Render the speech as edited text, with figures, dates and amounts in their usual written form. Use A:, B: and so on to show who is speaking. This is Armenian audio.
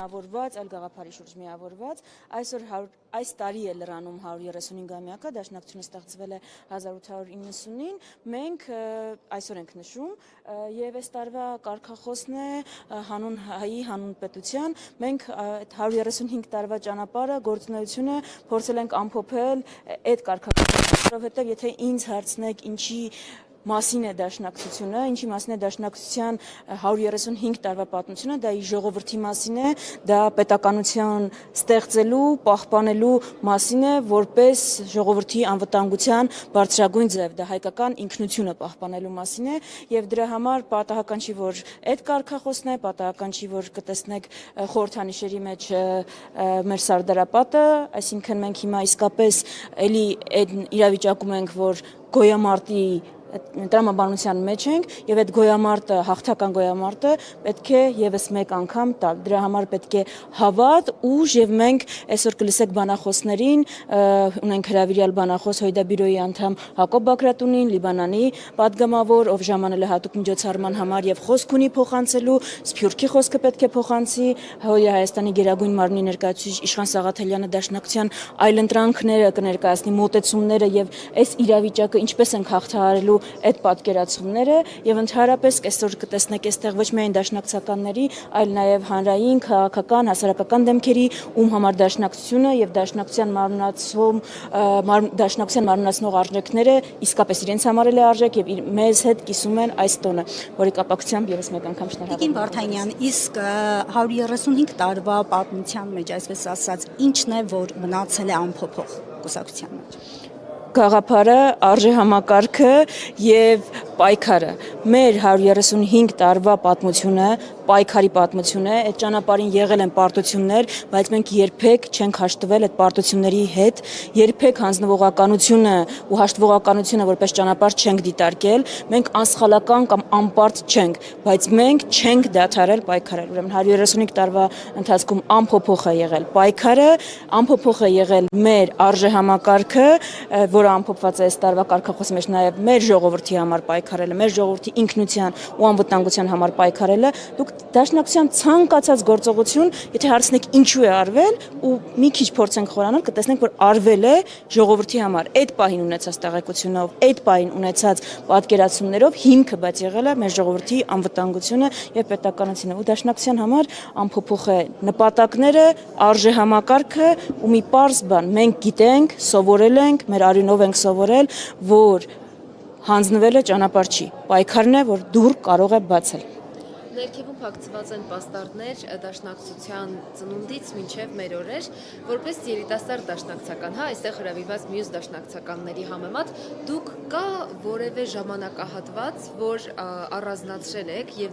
A: միավորված, այլ գաղափարի շուրջ միավորված, այս տարի է լրանում 135-ամյակը, դաշնակցությունը ստեղծվել է 1890-ին, մենք այսօր ենք նշում, եւ այս տարվա կարգախոսն է հանուն հայի, հանուն պետության, մենք այդ 135 տարվա ճանապարհը, գործունեությունը փորձել ենք ամփոփել այդ կարգախոսով, որովհետեւ եթե ինձ հարցնեք ինչի մասին է դաշնակցությունը, ինչի մասին է դաշնակցության 135 տարվա պատմությունը, դա իր ժողովրդի մասին է, դա պետականություն ստեղծելու, պահպանելու մասին է, որպես ժողովրդի անվտանգության բարձրագույն ձև, դա հայկական ինքնությունը պահպանելու մասին է, եւ դրա համար պատահական չի, որ այդ կարգախոսն է, պատահական չի, որ կտեսնեք խորհրդանիշերի մեջ մեր սարդարապատը, այսինքն մենք հիմա իսկապես էլի այդ իրավիճակում ենք, որ գոյամարտի տրամաբանության մեջ ենք եւ այդ գոյամարտը, հաղթական գոյամարտը պետք է եւս մեկ անգամ տալ։ Դրա համար պետք է հավատ, ուժ եւ մենք այսօր կլսեք բանախոսներին, ունենք հրավիրյալ բանախոս Հույդաբյուրոյի անդամ Հակոբ Բագրատունին, Լիբանանի պատգամավոր, ով ժամանել է հատուկ միջոցառման համար եւ խոսք ունի փոխանցելու, Սփյուռքի խոսքը պետք է փոխանցի, Հայաստանի Գերագույն մարմնի ներկայացուցիչ Իշխան Սաղաթելյանը դաշնակցության այլընտրանքները կներկայացնի, մոտեցումները եւ այս իրավիճակը ինչպես ենք հաղթահարելու այդ պատկերացումները եւ ընդհանրապես այսօր կտեսնեք այստեղ ոչ միայն դաշնակցականների, այլ նաեւ հանրային, քաղաքական, հասարակական դեմքերի, ում համար դաշնակցությունը եւ դաշնակցության մարմնացնող արժեքները իսկապես իրենց համար էլ է արժեք եւ մեզ հետ կիսում են այս տոնը, որի կապակցությամբ եւս մեկ անգամ շնորհավորում։
B: Տիկին Վարդանյան, իսկ 135 տարվա պատմության մեջ, այսպես ասած, ինչն է, որ մնացել է անփոփոխ կուսակցության մեջ։
A: Գաղափարը, արժեհամակարգը եւ պայքարը։ Մեր 135 տարվա պատմությունը, պայքարի պատմություն է, այդ ճանապարհին եղել են պարտություններ, բայց մենք երբեք չենք հաշտվել այդ պարտությունների հետ, երբեք հանձնվողականությունը ու հաշտվողականությունը որպես ճանապարհ չենք դիտարկել, մենք անսխալական կամ անպարտ չենք, բայց մենք չենք դադարել պայքարել։ Ուրեմն 135 տարվա ընթացքում անփոփոխ է եղել պայքարը, անփոփոխ է եղել մեր արժեհամակարգը, որը ամփոփված է այս տարվա կարգախոսի մեջ, նաև մեր ժողովրդի համար պայքարելը, մեր ժողովրդի ինքնության ու անվտանգության համար պայքարելը, դուք դաշնակցության ցանկացած գործողություն, եթե հարցնեք ինչու է արվել ու մի քիչ փորձենք խորանալ, կտեսնենք, որ արվել է ժողովրդի համար, այդ պահին ունեցած տեղեկությունով, այդ պահին ունեցած պատկերացումներով հիմքը բայց եղել է մեր ժողովրդի անվտանգությունը եւ պետականությունը ու դաշնակցության համար անփոփոխ է նպատակները, արժեհամակարգը ու մի պարզ բան, մենք գիտենք, սովորել ենք, մեր արյունով ենք սովորել, որ հանձնվելը ճանապարհ չի, պայքարն է, որ դուռ կարող է բացել։
C: Ներքևում փակցված են պաստառներ դաշնակցության ծնունդից մինչև մեր օրեր, որպես երիտասարդ դաշնակցական, այստեղ հրավիրված մյուս դաշնակցականների համեմատ, դուք կա որևէ ժամանակահատված, որ առանձնացրել եք եւ